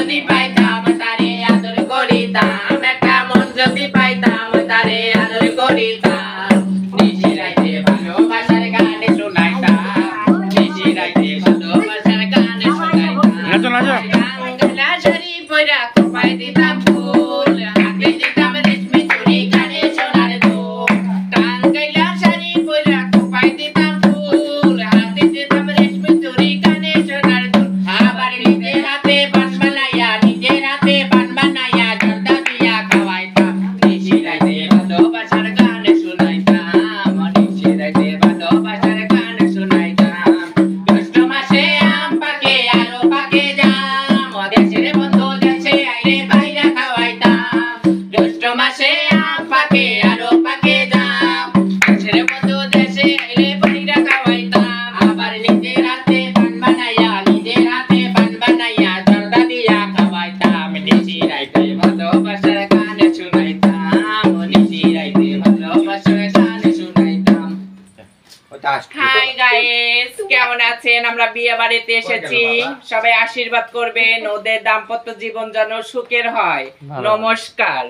যদি পাইতাম তারে আদর করিতাম, একটা মন যদি পাইতাম তারে আদর করিতাম। নিশি রাইতে ভালোবাসার গান শোনাইতাম, নিশি রাইতে ভালোবাসার গান শোনাইতাম। গাঙ্গলা শাড়ি পইরা খোপায় দিতাম ফুল, হাতে দিতাম রেশমি চুড়ি কানে সোনার দুল। গাঙ্গলা শাড়ি পইরা খোপায় দিতাম ফুল, হাতে দিতাম রেশমি চুড়ি কানে সোনার দুল। আবার নিজের হাতে পান বানাইয়া, নিজের হাতে পান বানাইয়া জর্দা দিয়া খাওয়াইতাম। নিশি রাইতে ভালোবাসার গান শোনাইতাম, নিশি রাইতে ভালোবাসার গান শোনাইতাম। জ্যৈষ্ঠ মাসে আম পাকে আরো পাকে জাম, দেশের বন্ধু দেশে আইলে বাইরা খাওয়াইতাম। জ্যৈষ্ঠ মাসে আম পাকে আরো পাকে জাম, দেশের বন্ধু দেশে আইলে বাইরা খাওয়াইতাম। আবার নিজের হাতে পান বানাইয়া, নিজের হাতে পান বানাইয়া জর্দা দিয়া খাওয়াইতাম। নিশি রাইতে ভালোবাসার গান শোনাইতাম, নিশি রাইতে ভালোবাসার গান শোনাইতাম। হাই গাইস, কেমন আছেন? আমরা বিয়ে বাড়িতে এসেছি, সবাই আশীর্বাদ করবেন ওদের দাম্পত্য জীবন যেন সুখের হয়। নমস্কার।